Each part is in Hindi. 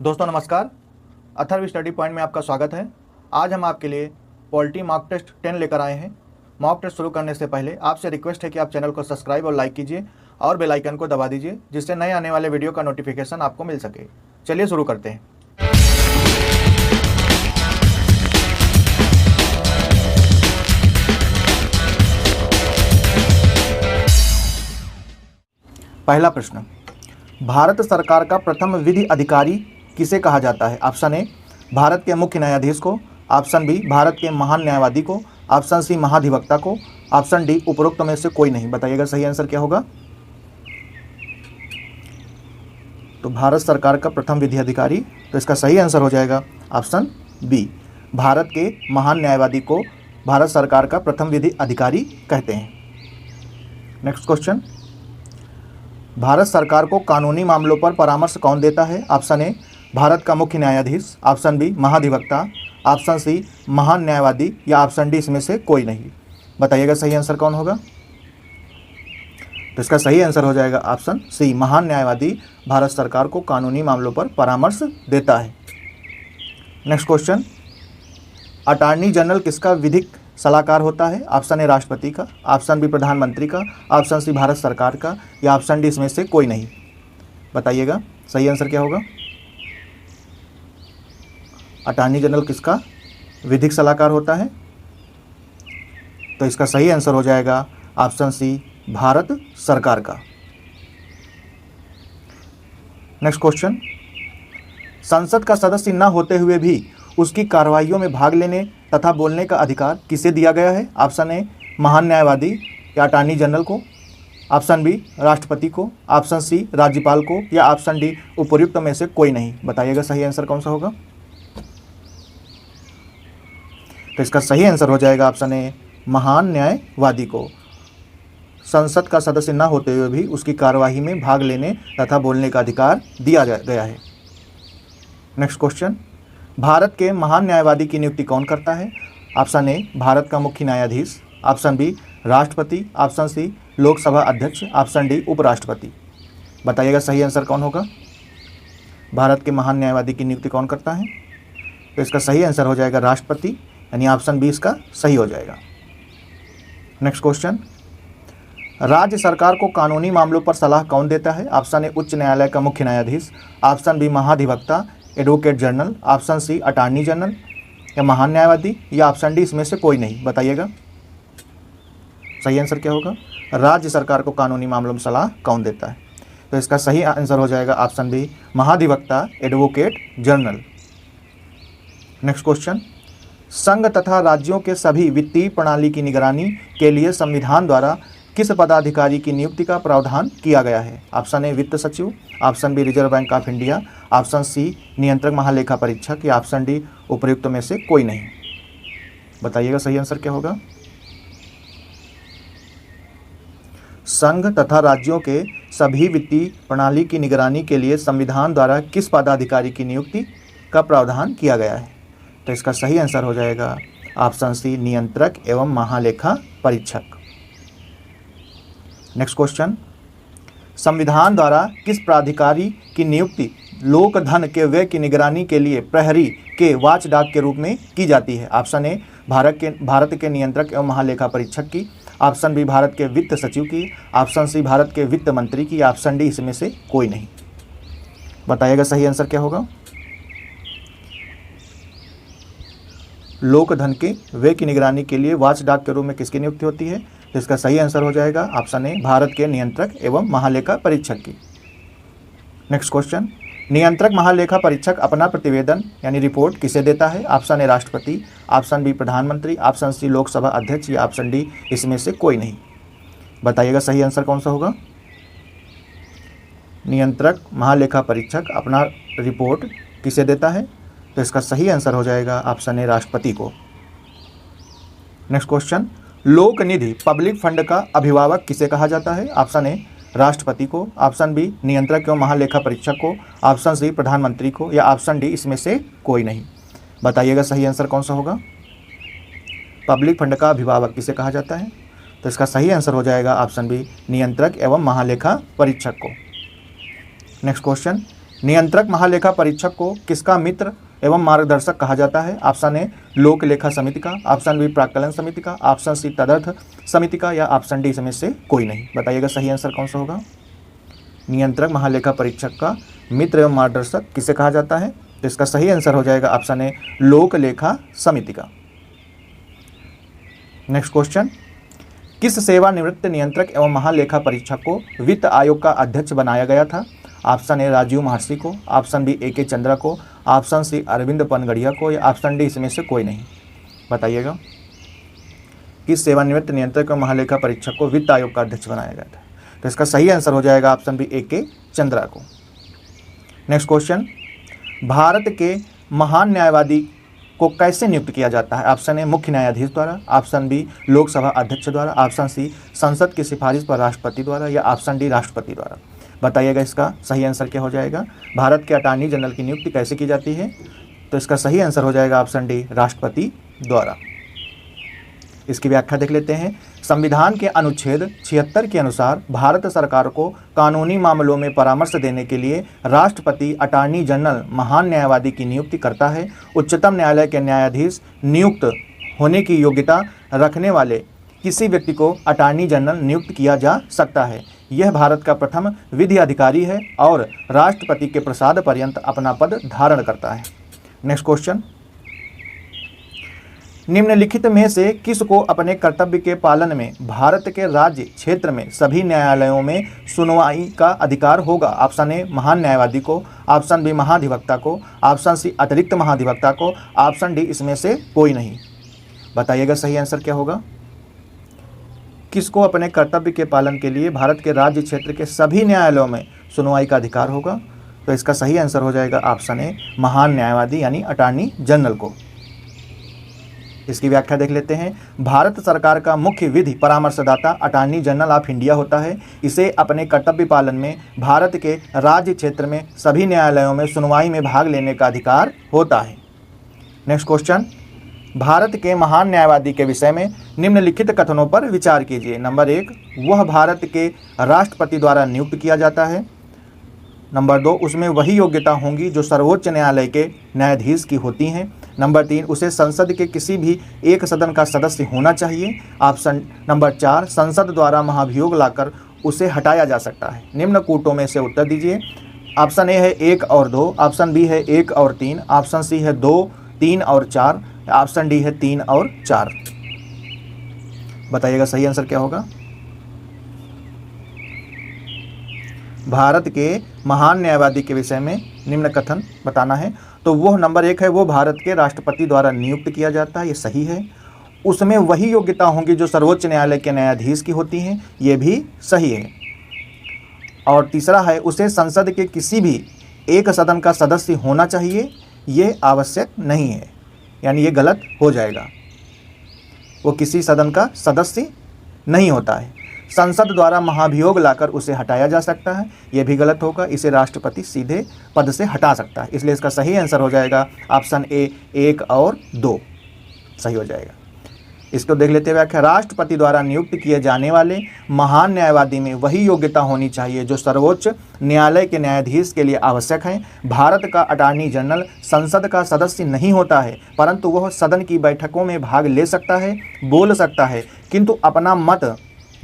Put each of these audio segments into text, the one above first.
दोस्तों नमस्कार। अथर्व स्टडी पॉइंट में आपका स्वागत है। आज हम आपके लिए पॉलिटी मॉक टेस्ट 10 लेकर आए हैं। मॉक टेस्ट शुरू करने से पहले आपसे रिक्वेस्ट है कि आप चैनल को सब्सक्राइब और लाइक कीजिए और बेल आइकन को दबा दीजिए, जिससे नए आने वाले वीडियो का नोटिफिकेशन आपको मिल सके। चलिए शुरू करते हैं। पहला प्रश्न, भारत सरकार का प्रथम विधि अधिकारी किसे कहा जाता है? ऑप्शन ए भारत के मुख्य न्यायाधीश को, ऑप्शन बी भारत के महान न्यायवादी को, ऑप्शन सी महाधिवक्ता को, ऑप्शन डी उपरोक्त में से कोई नहीं। बताइएगा सही आंसर क्या होगा। तो भारत सरकार का प्रथम विधि अधिकारी, तो इसका सही आंसर हो जाएगा ऑप्शन बी, भारत के महान न्यायवादी को भारत सरकार का प्रथम विधि अधिकारी कहते हैं। नेक्स्ट क्वेश्चन, भारत सरकार को कानूनी मामलों पर परामर्श कौन देता है? ऑप्शन ए भारत का मुख्य न्यायाधीश, ऑप्शन बी महाधिवक्ता, ऑप्शन सी महान न्यायवादी या ऑप्शन डी इसमें से कोई नहीं। बताइएगा सही आंसर कौन होगा। तो इसका सही आंसर हो जाएगा ऑप्शन सी, महान न्यायवादी भारत सरकार को कानूनी मामलों पर परामर्श देता है। नेक्स्ट क्वेश्चन, अटॉर्नी जनरल किसका विधिक सलाहकार होता है? ऑप्शन ए राष्ट्रपति का, ऑप्शन बी प्रधानमंत्री का, ऑप्शन सी भारत सरकार का या ऑप्शन डी इसमें से कोई नहीं। बताइएगा सही आंसर क्या होगा। अटॉर्नी जनरल किसका विधिक सलाहकार होता है? तो इसका सही आंसर हो जाएगा ऑप्शन सी, भारत सरकार का। नेक्स्ट क्वेश्चन, संसद का सदस्य न होते हुए भी उसकी कार्रवाइयों में भाग लेने तथा बोलने का अधिकार किसे दिया गया है? ऑप्शन ए महान न्यायवादी या अटॉर्नी जनरल को, ऑप्शन बी राष्ट्रपति को, ऑप्शन सी राज्यपाल को या ऑप्शन डी उपर्युक्त में से कोई नहीं। बताइएगा सही आंसर कौन सा होगा। तो इसका सही आंसर हो जाएगा ऑप्शन ए, महान न्यायवादी को संसद का सदस्य न होते हुए भी उसकी कार्यवाही में भाग लेने तथा बोलने का अधिकार दिया गया है। नेक्स्ट क्वेश्चन, भारत के महान न्यायवादी की नियुक्ति कौन करता है? ऑप्शन ए भारत का मुख्य न्यायाधीश, ऑप्शन बी राष्ट्रपति, ऑप्शन सी लोकसभा अध्यक्ष, ऑप्शन डी उपराष्ट्रपति। बताइएगा सही आंसर कौन होगा। भारत के महान न्यायवादी की नियुक्ति कौन करता है? तो इसका सही आंसर हो जाएगा राष्ट्रपति, यानी ऑप्शन बी इसका सही हो जाएगा। नेक्स्ट क्वेश्चन, राज्य सरकार को कानूनी मामलों पर सलाह कौन देता है? ऑप्शन ए उच्च न्यायालय का मुख्य न्यायाधीश, ऑप्शन बी महाधिवक्ता advocate general, option C attorney general या महान न्यायवादी या ऑप्शन डी इसमें से कोई नहीं। बताइएगा सही आंसर क्या होगा। राज्य सरकार को कानूनी मामलों में सलाह कौन देता है? तो इसका सही आंसर हो जाएगा ऑप्शन बी, महाधिवक्ता एडवोकेट जनरल। नेक्स्ट क्वेश्चन, संघ तथा राज्यों के सभी वित्तीय प्रणाली की निगरानी के लिए संविधान द्वारा किस पदाधिकारी की नियुक्ति का प्रावधान किया गया है? ऑप्शन ए वित्त सचिव, option B reserve bank of India, option C नियंत्रक महालेखा परीक्षक या ऑप्शन डी उपर्युक्त में से कोई नहीं। बताइएगा सही आंसर क्या होगा। संघ तथा राज्यों के सभी वित्तीय प्रणाली की निगरानी के लिए संविधान द्वारा किस पदाधिकारी की नियुक्ति का प्रावधान किया गया है? तो इसका सही आंसर हो जाएगा ऑप्शन सी, नियंत्रक एवं महालेखा परीक्षक। नेक्स्ट क्वेश्चन, संविधान द्वारा किस प्राधिकारी की नियुक्ति लोक धन के व्यय की निगरानी के लिए प्रहरी के वॉचडॉग के रूप में की जाती है? ऑप्शन ए भारत के नियंत्रक एवं महालेखा परीक्षक की, ऑप्शन बी भारत के वित्त सचिव की, ऑप्शन सी भारत के वित्त मंत्री की, ऑप्शन डी इसमें से कोई नहीं। बताइएगा सही आंसर क्या होगा। लोक धन के व्यय की निगरानी के लिए वॉचडॉग के रूप में किसकी नियुक्ति होती है? तो इसका सही आंसर हो जाएगा ऑप्शन ए, भारत के नियंत्रक एवं महालेखा परीक्षक की। नेक्स्ट क्वेश्चन, नियंत्रक महालेखा परीक्षक अपना प्रतिवेदन यानी रिपोर्ट किसे देता है? ऑप्शन ए राष्ट्रपति, ऑप्शन बी प्रधानमंत्री, ऑप्शन सी लोकसभा अध्यक्ष या ऑप्शन डी इसमें से कोई नहीं। बताइएगा सही आंसर कौन सा होगा। नियंत्रक महालेखा परीक्षक अपना रिपोर्ट किसे देता है? तो इसका सही आंसर हो जाएगा ऑप्शन ए, राष्ट्रपति को। नेक्स्ट क्वेश्चन, लोक निधि पब्लिक फंड का अभिभावक किसे कहा जाता है? ऑप्शन ए राष्ट्रपति को, ऑप्शन बी नियंत्रक एवं महालेखा परीक्षक को, ऑप्शन सी प्रधानमंत्री को या ऑप्शन डी इसमें से कोई नहीं। बताइएगा सही आंसर कौन सा होगा। पब्लिक फंड का अभिभावक किसे कहा जाता है? तो इसका सही आंसर हो जाएगा ऑप्शन बी, नियंत्रक एवं महालेखा परीक्षक को। नेक्स्ट क्वेश्चन, नियंत्रक महालेखा परीक्षक को किसका मित्र एवं मार्गदर्शक कहा जाता है? ऑप्शन ए लोक लेखा समिति का, ऑप्शन बी प्राक्कलन समिति का, ऑप्शन सी तदर्थ समिति का, या ऑप्शन डी इसमें से कोई नहीं। बताइएगा सही आंसर कौन सा होगा। नियंत्रक महालेखा परीक्षक का मित्र एवं मार्गदर्शक किसे कहा जाता है? तो इसका सही आंसर हो जाएगा ऑप्शन ए लोक लेखा समिति का। नेक्स्ट क्वेश्चन, किस सेवानिवृत्त नियंत्रक एवं महालेखा परीक्षक को वित्त आयोग का अध्यक्ष बनाया गया था? ऑप्शन ए राजीव महर्षि को, ऑप्शन बी ए.के. चंद्रा को, ऑप्शन सी अरविंद पनगड़िया को, या ऑप्शन डी इसमें से कोई नहीं। बताइएगा किस सेवानिवृत्त नियंत्रक एवं महालेखा परीक्षक को वित्त आयोग का अध्यक्ष बनाया गया था? तो इसका सही आंसर हो जाएगा ऑप्शन बी ए.के. चंद्रा को। नेक्स्ट क्वेश्चन, भारत के महान न्यायवादी को कैसे नियुक्त किया जाता है? ऑप्शन ए मुख्य न्यायाधीश द्वारा, ऑप्शन बी लोकसभा अध्यक्ष द्वारा, ऑप्शन सी संसद की सिफारिश पर राष्ट्रपति द्वारा, या ऑप्शन डी राष्ट्रपति द्वारा। बताइएगा इसका सही आंसर क्या हो जाएगा। भारत के अटॉर्नी जनरल की नियुक्ति कैसे की जाती है? तो इसका सही आंसर हो जाएगा ऑप्शन डी राष्ट्रपति द्वारा। इसकी व्याख्या देख लेते हैं। संविधान के अनुच्छेद 76 के अनुसार भारत सरकार को कानूनी मामलों में परामर्श देने के लिए राष्ट्रपति अटॉर्नी जनरल महान न्यायवादी की नियुक्ति करता है। उच्चतम न्यायालय के न्यायाधीश नियुक्त होने की योग्यता रखने वाले किसी व्यक्ति को अटॉर्नी जनरल नियुक्त किया जा सकता है। यह भारत का प्रथम विधि अधिकारी है और राष्ट्रपति के प्रसाद पर्यंत अपना पद धारण करता है। नेक्स्ट क्वेश्चन, निम्नलिखित में से किसको अपने कर्तव्य के पालन में भारत के राज्य क्षेत्र में सभी न्यायालयों में सुनवाई का अधिकार होगा? ऑप्शन ए महान न्यायवादी को, ऑप्शन बी महाधिवक्ता को, ऑप्शन सी अतिरिक्त महाधिवक्ता को, ऑप्शन डी इसमें से कोई नहीं। बताइएगा सही आंसर क्या होगा। किसको अपने कर्तव्य के पालन के लिए भारत के राज्य क्षेत्र के सभी न्यायालयों में सुनवाई का अधिकार होगा? तो इसका सही आंसर हो जाएगा ऑप्शन ए महान न्यायवादी यानी अटॉर्नी जनरल को। इसकी व्याख्या देख लेते हैं। भारत सरकार का मुख्य विधि परामर्शदाता अटॉर्नी जनरल ऑफ इंडिया होता है। इसे अपने कर्तव्य पालन में भारत के राज्य क्षेत्र में सभी न्यायालयों में सुनवाई में भाग लेने का अधिकार होता है। नेक्स्ट क्वेश्चन, भारत के महान न्यायवादी के विषय में निम्नलिखित कथनों पर विचार कीजिए। नंबर 1, वह भारत के राष्ट्रपति द्वारा नियुक्त किया जाता है। नंबर 2, उसमें वही योग्यता होंगी जो सर्वोच्च न्यायालय के न्यायाधीश की होती हैं। नंबर 3, उसे संसद के किसी भी एक सदन का सदस्य होना चाहिए। ऑप्शन नंबर 4, संसद द्वारा महाभियोग लाकर उसे हटाया जा सकता है। निम्न कूटों में से उत्तर दीजिए। ऑप्शन ए है 1 और 2, ऑप्शन बी है 1 और 3, ऑप्शन सी है 2, 3 और 4, ऑप्शन डी है 3 और 4। बताइएगा सही आंसर क्या होगा। भारत के महान न्यायवादी के विषय में निम्न कथन बताना है। तो वह नंबर 1 है, वो भारत के राष्ट्रपति द्वारा नियुक्त किया जाता है, ये सही है। उसमें वही योग्यता होंगी जो सर्वोच्च न्यायालय के न्यायाधीश की होती हैं, ये भी सही है। और तीसरा है, उसे संसद के किसी भी एक सदन का सदस्य होना चाहिए, ये आवश्यक नहीं है, यानी ये गलत हो जाएगा। वो किसी सदन का सदस्य नहीं होता है। संसद द्वारा महाभियोग लाकर उसे हटाया जा सकता है, ये भी गलत होगा। इसे राष्ट्रपति सीधे पद से हटा सकता है। इसलिए इसका सही आंसर हो जाएगा ऑप्शन ए 1 और 2 सही हो जाएगा। इसको देख लेते हैं व्याख्या। राष्ट्रपति द्वारा नियुक्त किए जाने वाले महान न्यायवादी में वही योग्यता होनी चाहिए जो सर्वोच्च न्यायालय के न्यायाधीश के लिए आवश्यक है। भारत का अटॉर्नी जनरल संसद का सदस्य नहीं होता है, परंतु वह सदन की बैठकों में भाग ले सकता है, बोल सकता है, किंतु अपना मत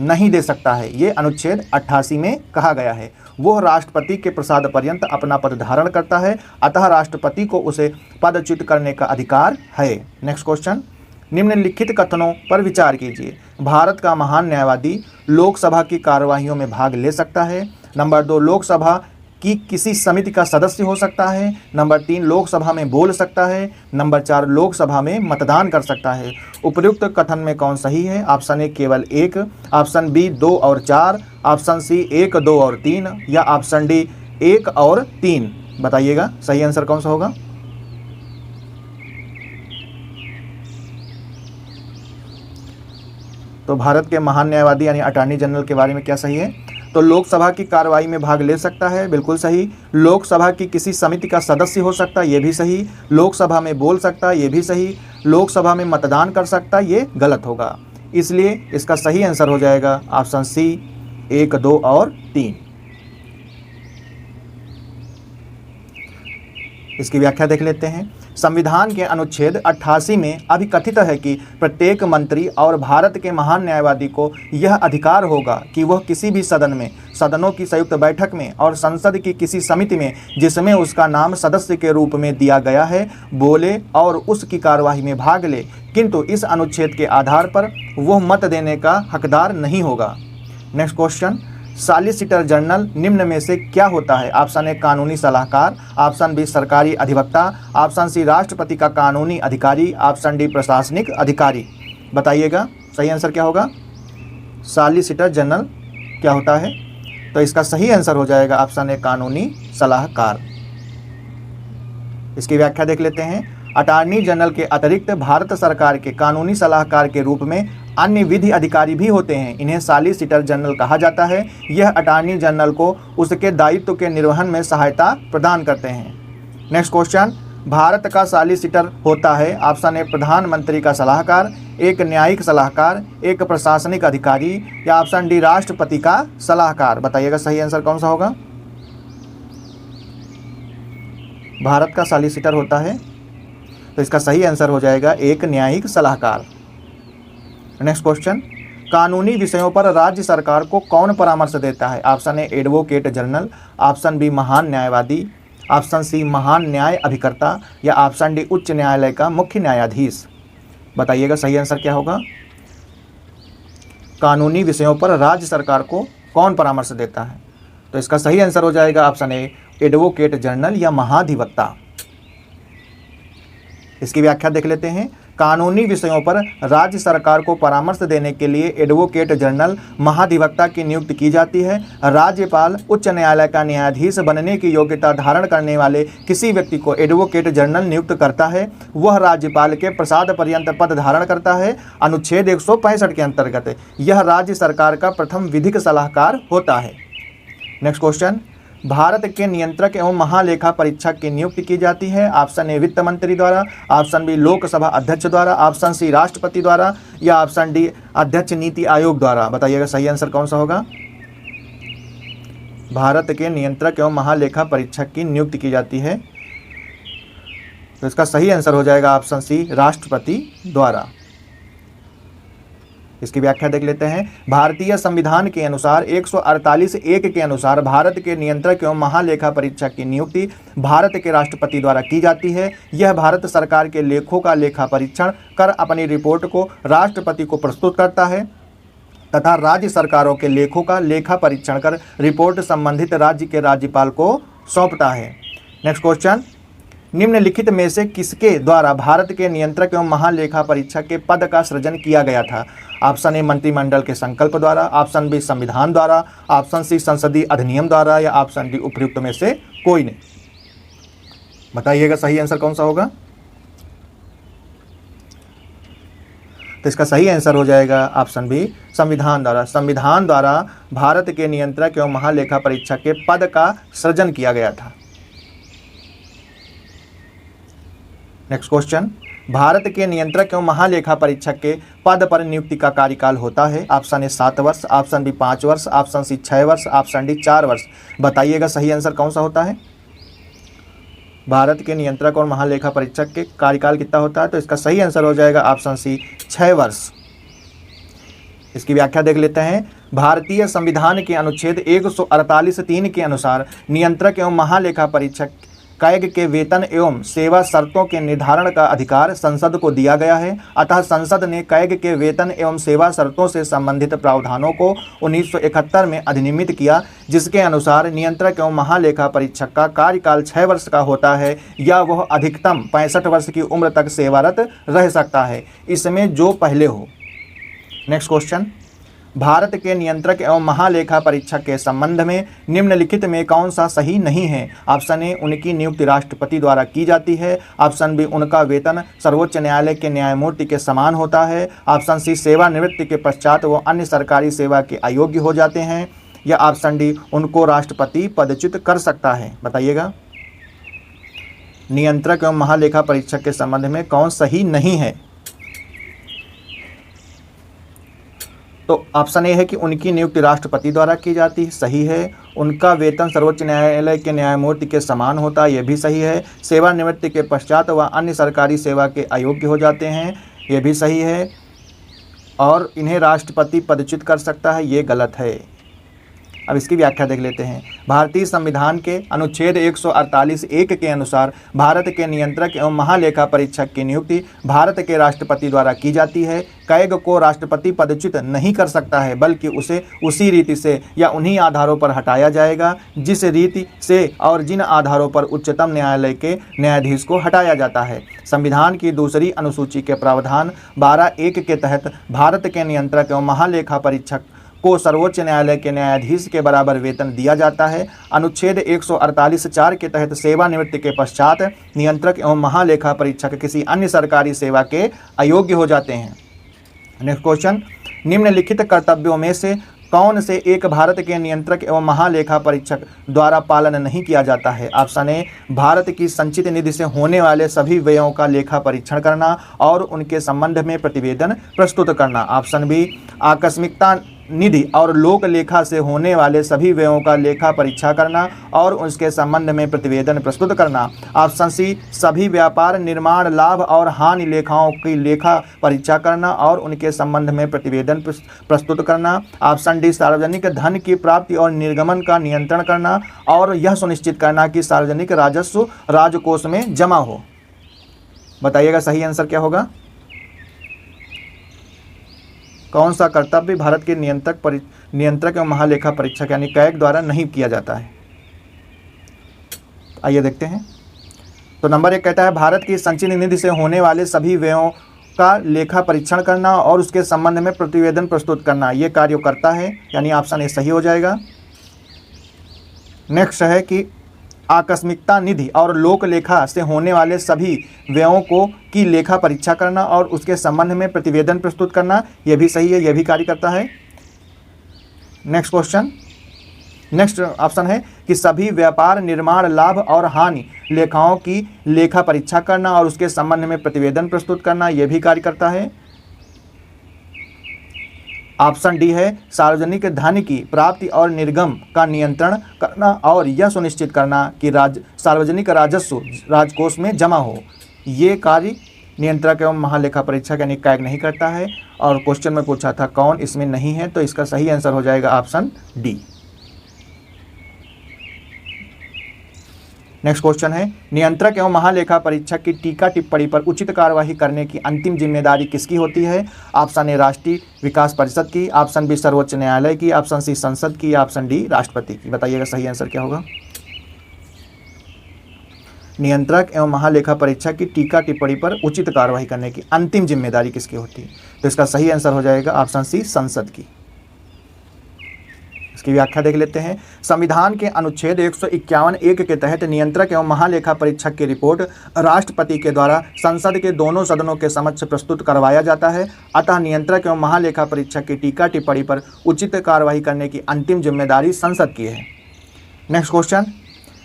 नहीं दे सकता है। ये अनुच्छेद 88 में कहा गया है। वह राष्ट्रपति के प्रसाद पर्यंत अपना पद धारण करता है, अतः राष्ट्रपति को उसे पदच्युत करने का अधिकार है। नेक्स्ट क्वेश्चन, निम्नलिखित कथनों पर विचार कीजिए। भारत का महान न्यायवादी लोकसभा की कार्यवाहियों में भाग ले सकता है। नंबर 2, लोकसभा की किसी समिति का सदस्य हो सकता है। नंबर 3, लोकसभा में बोल सकता है। नंबर 4, लोकसभा में मतदान कर सकता है। उपर्युक्त कथन में कौन सही है? ऑप्शन ए केवल 1, ऑप्शन बी 2 और 4, ऑप्शन सी 1, 2 और 3, या ऑप्शन डी 1 और 3। बताइएगा सही आंसर कौन सा होगा। तो भारत के महान न्यायवादी यानी अटॉर्नी जनरल के बारे में क्या सही है? तो लोकसभा की कार्रवाई में भाग ले सकता है, बिल्कुल सही। लोकसभा की किसी समिति का सदस्य हो सकता है, ये भी सही। लोकसभा में बोल सकता है, ये भी सही। लोकसभा में मतदान कर सकता है, ये गलत होगा। इसलिए इसका सही आंसर हो जाएगा ऑप्शन सी 1, 2 और 3। इसकी व्याख्या देख लेते हैं। संविधान के अनुच्छेद 88 में अभिकथित है कि प्रत्येक मंत्री और भारत के महान न्यायवादी को यह अधिकार होगा कि वह किसी भी सदन में, सदनों की संयुक्त बैठक में और संसद की किसी समिति में जिसमें उसका नाम सदस्य के रूप में दिया गया है, बोले और उसकी कार्यवाही में भाग ले, किंतु इस अनुच्छेद के आधार पर वह मत देने का हकदार नहीं होगा। नेक्स्ट क्वेश्चन, सॉलिसिटर जनरल निम्न में से क्या होता है? ऑप्शन ए कानूनी सलाहकार, ऑप्शन बी सरकारी अधिवक्ता, ऑप्शन सी राष्ट्रपति का कानूनी अधिकारी, ऑप्शन डी प्रशासनिक अधिकारी। बताइएगा सही आंसर क्या होगा। सॉलिसिटर जनरल क्या होता है? तो इसका सही आंसर हो जाएगा ऑप्शन ए कानूनी सलाहकार। इसकी व्याख्या देख लेते हैं। अटॉर्नी जनरल के अतिरिक्त भारत सरकार के कानूनी सलाहकार के रूप में अन्य विधि अधिकारी भी होते हैं। इन्हें सॉलिसिटर जनरल कहा जाता है। यह अटॉर्नी जनरल को उसके दायित्व के निर्वहन में सहायता प्रदान करते हैं। नेक्स्ट क्वेश्चन, भारत का सॉलिसिटर होता है ऑप्शन ए प्रधानमंत्री का सलाहकार, एक न्यायिक सलाहकार, एक प्रशासनिक अधिकारी या ऑप्शन डी राष्ट्रपति का सलाहकार। बताइएगा सही आंसर कौन सा होगा। भारत का सॉलिसिटर होता है तो इसका सही आंसर हो जाएगा एक न्यायिक सलाहकार। नेक्स्ट क्वेश्चन, कानूनी विषयों पर राज्य सरकार को कौन परामर्श देता है? Option A advocate general, option B महान न्यायवादी, ऑप्शन सी महान न्याय अभिकर्ता या ऑप्शन डी उच्च न्यायालय का मुख्य न्यायाधीश। बताइएगा सही आंसर क्या होगा। कानूनी विषयों पर राज्य सरकार को कौन परामर्श देता है? तो इसका सही आंसर हो जाएगा ऑप्शन ए एडवोकेट जनरल या महाधिवक्ता। इसकी व्याख्या देख लेते हैं। कानूनी विषयों पर राज्य सरकार को परामर्श देने के लिए एडवोकेट जनरल महाधिवक्ता की नियुक्ति की जाती है। राज्यपाल उच्च न्यायालय का न्यायाधीश बनने की योग्यता धारण करने वाले किसी व्यक्ति को एडवोकेट जनरल नियुक्त करता है। वह राज्यपाल के प्रसाद पर्यंत पद धारण करता है। अनुच्छेद 165 के अंतर्गत यह राज्य सरकार का प्रथम विधिक सलाहकार होता है। नेक्स्ट क्वेश्चन, भारत के नियंत्रक एवं महालेखा परीक्षक की नियुक्ति की जाती है। ऑप्शन ए वित्त मंत्री द्वारा, ऑप्शन बी लोकसभा अध्यक्ष द्वारा, ऑप्शन सी राष्ट्रपति द्वारा या ऑप्शन डी अध्यक्ष नीति आयोग द्वारा। बताइएगा सही आंसर कौन सा होगा। भारत के नियंत्रक एवं महालेखा परीक्षक की नियुक्ति की जाती है तो इसका सही आंसर हो जाएगा ऑप्शन सी राष्ट्रपति द्वारा। इसकी व्याख्या देख लेते हैं। भारतीय संविधान के अनुसार 148(1) के अनुसार भारत के नियंत्रक एवं महालेखा परीक्षक की नियुक्ति भारत के राष्ट्रपति द्वारा की जाती है। यह भारत सरकार के लेखों का लेखा परीक्षण कर अपनी रिपोर्ट को राष्ट्रपति को प्रस्तुत करता है तथा राज्य सरकारों के लेखों का लेखा परीक्षण कर रिपोर्ट संबंधित राज्य के राज्यपाल को सौंपता है। नेक्स्ट क्वेश्चन, निम्नलिखित में से किसके द्वारा भारत के नियंत्रक एवं महालेखा परीक्षक के पद का सृजन किया गया था? ऑप्शन ए मंत्रिमंडल के संकल्प द्वारा, ऑप्शन बी संविधान द्वारा, ऑप्शन सी संसदीय अधिनियम द्वारा या ऑप्शन डी उपयुक्त में से कोई नहीं। बताइएगा सही आंसर कौन सा होगा। तो इसका सही आंसर हो जाएगा ऑप्शन बी संविधान द्वारा। संविधान द्वारा भारत के नियंत्रक एवं महालेखा परीक्षक के पद का सृजन किया गया था। नेक्स्ट क्वेश्चन, भारत के नियंत्रक एवं महालेखा परीक्षक के पद पर नियुक्ति का कार्यकाल होता है। ऑप्शन ए 7 वर्ष, ऑप्शन बी 5 वर्ष, ऑप्शन सी 6 वर्ष, ऑप्शन डी 4 वर्ष। बताइएगा सही आंसर कौन सा होता है। भारत के नियंत्रक और महालेखा परीक्षक के कार्यकाल कितना होता है? तो इसका सही आंसर हो जाएगा ऑप्शन सी 6 वर्ष। इसकी व्याख्या देख लेते हैं। भारतीय संविधान के अनुच्छेद 148(3) के अनुसार नियंत्रक एवं महालेखा परीक्षक कैग के वेतन एवं सेवा शर्तों के निर्धारण का अधिकार संसद को दिया गया है। अतः संसद ने कैग के वेतन एवं सेवा शर्तों से संबंधित प्रावधानों को 1971 में अधिनियमित किया, जिसके अनुसार नियंत्रक एवं महालेखा परीक्षक का कार्यकाल 6 वर्ष का होता है या वह अधिकतम 65 वर्ष की उम्र तक सेवारत रह सकता है, इसमें जो पहले हो। नेक्स्ट क्वेश्चन, भारत के नियंत्रक एवं महालेखा परीक्षक के संबंध में निम्नलिखित में कौन सा सही नहीं है? ऑप्शन ए उनकी नियुक्ति राष्ट्रपति द्वारा की जाती है, ऑप्शन बी उनका वेतन सर्वोच्च न्यायालय के न्यायमूर्ति के समान होता है, ऑप्शन सी सेवानिवृत्ति के पश्चात वो अन्य सरकारी सेवा के अयोग्य हो जाते हैं या ऑप्शन डी उनको राष्ट्रपति पदच्युत कर सकता है। बताइएगा नियंत्रक एवं महालेखा परीक्षक के संबंध में कौन सही नहीं है। तो ऑप्शन ए है कि उनकी नियुक्ति राष्ट्रपति द्वारा की जाती है, सही है। उनका वेतन सर्वोच्च न्यायालय के न्यायमूर्ति के समान होता है, ये भी सही है। सेवानिवृत्ति के पश्चात वह अन्य सरकारी सेवा के अयोग्य हो जाते हैं, ये भी सही है। और इन्हें राष्ट्रपति पदच्युत कर सकता है, ये गलत है। अब इसकी व्याख्या देख लेते हैं। भारतीय संविधान के अनुच्छेद 148(1) के अनुसार भारत के नियंत्रक एवं महालेखा परीक्षक की नियुक्ति भारत के राष्ट्रपति द्वारा की जाती है। कैग को राष्ट्रपति पदच्युत नहीं कर सकता है, बल्कि उसे उसी रीति से या उन्हीं आधारों पर हटाया जाएगा जिस रीति से और जिन आधारों पर उच्चतम न्यायालय के न्यायाधीश को हटाया जाता है। संविधान की दूसरी अनुसूची के प्रावधान 12(1) के तहत भारत के नियंत्रक एवं महालेखा परीक्षक को सर्वोच्च न्यायालय के न्यायाधीश के बराबर वेतन दिया जाता है। अनुच्छेद 148(4) के तहत सेवानिवृत्ति के पश्चात नियंत्रक एवं महालेखा परीक्षक किसी अन्य सरकारी सेवा के अयोग्य हो जाते हैं। नेक्स्ट क्वेश्चन, निम्नलिखित कर्तव्यों में से कौन से एक भारत के नियंत्रक एवं महालेखा परीक्षक द्वारा पालन नहीं किया जाता है? ऑप्शन ए, भारत की संचित निधि से होने वाले सभी व्ययों का लेखा परीक्षण करना और उनके संबंध में प्रतिवेदन प्रस्तुत करना। ऑप्शन बी, आकस्मिकता निधि और लोक लेखा से होने वाले सभी व्ययों का लेखा परीक्षा करना और उसके संबंध में प्रतिवेदन प्रस्तुत करना। ऑप्शन सी, सभी व्यापार, निर्माण, लाभ और हानि लेखाओं की लेखा परीक्षा करना और उनके संबंध में प्रतिवेदन प्रस्तुत करना। ऑप्शन डी, सार्वजनिक धन की प्राप्ति और निर्गमन का नियंत्रण करना और यह सुनिश्चित करना कि सार्वजनिक राजस्व राजकोष में जमा हो। बताइएगा सही आंसर क्या होगा? कौन सा कर्तव्य भारत के नियंत्रक एवं महालेखा परीक्षक यानी कैग द्वारा नहीं किया जाता है? आइए देखते हैं। तो नंबर 1 कहता है भारत की संचित निधि से होने वाले सभी व्ययों का लेखा परीक्षण करना और उसके संबंध में प्रतिवेदन प्रस्तुत करना। ये कार्य करता है, यानी ऑप्शन ए सही हो जाएगा। नेक्स्ट है कि आकस्मिकता निधि और लोक लेखा से होने वाले सभी व्ययों की लेखा परीक्षा करना और उसके संबंध में प्रतिवेदन प्रस्तुत करना। यह भी सही है, यह भी कार्य करता है। नेक्स्ट क्वेश्चन, नेक्स्ट ऑप्शन है कि सभी व्यापार, निर्माण, लाभ और हानि लेखाओं की लेखा परीक्षा करना और उसके संबंध में प्रतिवेदन प्रस्तुत करना। यह भी कार्य करता है। ऑप्शन डी है सार्वजनिक धन की प्राप्ति और निर्गम का नियंत्रण करना और यह सुनिश्चित करना कि सार्वजनिक राजस्व राजकोष में जमा हो। ये कार्य नियंत्रक एवं महालेखा परीक्षक यानी कैग नहीं करता है। और क्वेश्चन में पूछा था कौन इसमें नहीं है, तो इसका सही आंसर हो जाएगा ऑप्शन डी। नेक्स्ट क्वेश्चन है नियंत्रक एवं महालेखा परीक्षक की टीका टिप्पणी पर उचित कार्यवाही करने की अंतिम जिम्मेदारी किसकी होती है? ऑप्शन ए राष्ट्रीय विकास परिषद की, ऑप्शन बी सर्वोच्च न्यायालय की, ऑप्शन सी संसद की, ऑप्शन डी राष्ट्रपति की। बताइएगा सही आंसर क्या होगा? नियंत्रक एवं महालेखा परीक्षक की टीका टिप्पणी पर उचित कार्यवाही करने की अंतिम जिम्मेदारी किसकी होती है? तो इसका सही आंसर हो जाएगा ऑप्शन सी संसद की। इसकी व्याख्या देख लेते हैं। संविधान के अनुच्छेद 151(1) के तहत नियंत्रक एवं महालेखा परीक्षक की रिपोर्ट राष्ट्रपति के द्वारा संसद के दोनों सदनों के समक्ष प्रस्तुत करवाया जाता है। अतः नियंत्रक एवं महालेखा परीक्षक की टीका टिप्पणी पर उचित कार्यवाही करने की अंतिम जिम्मेदारी संसद की है। नेक्स्ट क्वेश्चन,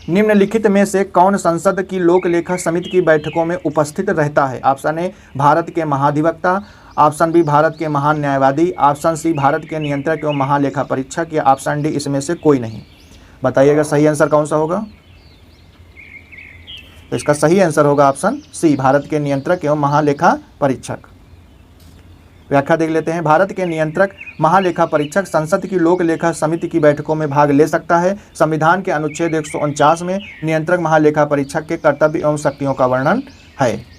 निम्नलिखित में से कौन संसद की लोक लेखा समिति की बैठकों में उपस्थित रहता है? ऑप्शन ए भारत के महाधिवक्ता, ऑप्शन बी भारत के महान न्यायवादी, ऑप्शन सी भारत के नियंत्रक एवं महालेखा परीक्षक या ऑप्शन डी इसमें से कोई नहीं। बताइएगा सही आंसर कौन सा होगा? तो इसका सही आंसर होगा ऑप्शन सी भारत के नियंत्रक एवं महालेखा परीक्षक। व्याख्या देख लेते हैं। भारत के नियंत्रक महालेखा परीक्षक संसद की लोक लेखा समिति की बैठकों में भाग ले सकता है। संविधान के अनुच्छेद 149 में नियंत्रक महालेखा परीक्षक के कर्तव्य एवं शक्तियों का वर्णन है।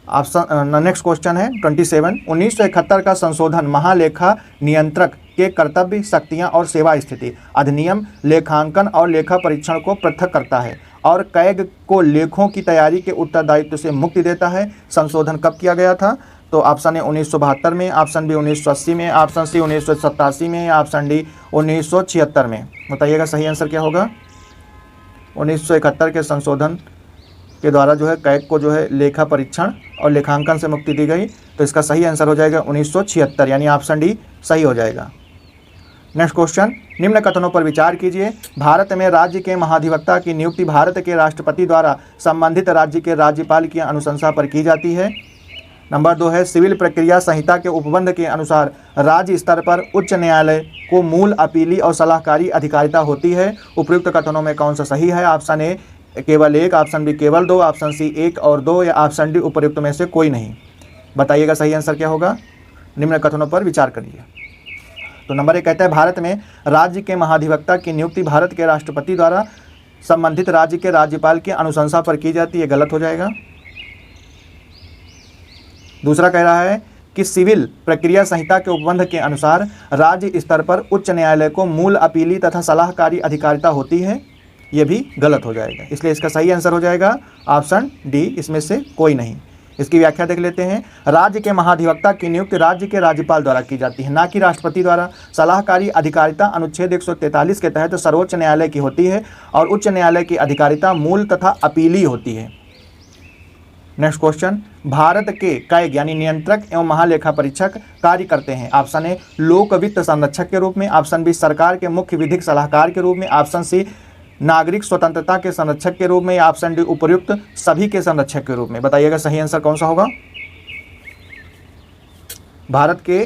ऑप्शन नेक्स्ट क्वेश्चन है 27, 1971 का संशोधन महालेखा नियंत्रक के कर्तव्य, शक्तियां और सेवा स्थिति अधिनियम लेखांकन और लेखा परीक्षण को पृथक करता है और कैग को लेखों की तैयारी के उत्तरदायित्व से मुक्ति देता है। संशोधन कब किया गया था? तो ऑप्शन ए 1972 में, ऑप्शन बी 1980 में, ऑप्शन सी 1987 में या ऑप्शन डी 1976 में। बताइएगा सही आंसर क्या होगा? 1971 के संशोधन के द्वारा जो है कैग को जो है लेखा परीक्षण और लेखांकन से मुक्ति दी गई। तो इसका सही आंसर हो जाएगा 1976 यानी ऑप्शन डी सही हो जाएगा। नेक्स्ट क्वेश्चन, निम्न कथनों पर विचार कीजिए। भारत में राज्य के महाधिवक्ता की नियुक्ति भारत के राष्ट्रपति द्वारा संबंधित राज्य के राज्यपाल की अनुशंसा पर की जाती है। नंबर 2 है सिविल प्रक्रिया संहिता के उपबंध के अनुसार राज्य स्तर पर उच्च न्यायालय को मूल अपीली और सलाहकारी अधिकारिता होती है। उपयुक्त कथनों में कौन सा सही है? ऑप्शन ए केवल 1, ऑप्शन बी केवल 2, ऑप्शन सी 1 और 2 या ऑप्शन डी उपयुक्त में से कोई नहीं। बताइएगा सही आंसर क्या होगा। निम्न कथनों पर विचार करिए। तो नंबर 1 कहता है भारत में राज्य के महाधिवक्ता की नियुक्ति भारत के राष्ट्रपति द्वारा संबंधित राज्य के राज्यपाल की अनुशंसा पर की जाती है। गलत हो जाएगा। दूसरा कह रहा है कि सिविल प्रक्रिया संहिता के उपबंध के अनुसार राज्य स्तर पर उच्च न्यायालय को मूल अपीली तथा सलाहकारी अधिकारिता होती है। यह भी गलत हो जाएगा। इसलिए इसका सही आंसर हो जाएगा ऑप्शन डी, इसमें से कोई नहीं। इसकी व्याख्या देख लेते हैं। राज्य के महाधिवक्ता की नियुक्ति राज्य के राज्यपाल द्वारा की जाती है, ना कि राष्ट्रपति द्वारा। सलाहकारी अधिकारिता अनुच्छेद 143 के तहत सर्वोच्च न्यायालय की होती है और उच्च न्यायालय की अधिकारिता मूल तथा अपीली होती है। नेक्स्ट क्वेश्चन, भारत के कई यानी नियंत्रक एवं महालेखा परीक्षक कार्य करते हैं? ऑप्शन ए लोक वित्त संरक्षक के रूप में, ऑप्शन बी सरकार के मुख्य विधिक सलाहकार के रूप में, ऑप्शन सी नागरिक स्वतंत्रता के संरक्षक के रूप में, या ऑप्शन डी उपर्युक्त सभी के संरक्षक के रूप में। बताइएगा सही आंसर कौन सा होगा। भारत के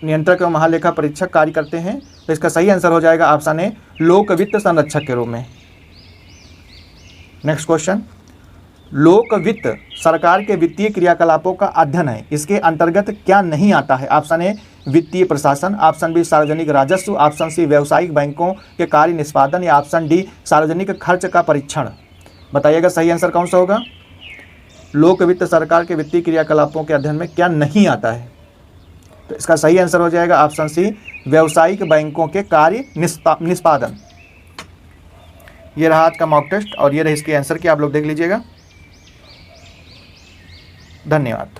नियंत्रक एवं महालेखा परीक्षक कार्य करते हैं, तो इसका सही आंसर हो जाएगा ऑप्शन ए लोक वित्त संरक्षक के रूप में। नेक्स्ट क्वेश्चन, लोक वित्त सरकार के वित्तीय क्रियाकलापों का अध्ययन है, इसके अंतर्गत क्या नहीं आता है? ऑप्शन ए वित्तीय प्रशासन, ऑप्शन बी सार्वजनिक राजस्व, ऑप्शन सी व्यावसायिक बैंकों के कार्य निष्पादन, या ऑप्शन डी सार्वजनिक खर्च का परीक्षण। बताइएगा सही आंसर कौन सा होगा। लोक वित्त सरकार के वित्तीय क्रियाकलापों के अध्ययन में क्या नहीं आता है? तो इसका सही आंसर हो जाएगा ऑप्शन सी व्यावसायिक बैंकों के कार्य निष्पादन। ये रहा आज का मॉक टेस्ट और ये रहे इसके आंसर की, आप लोग देख लीजिएगा। धन्यवाद।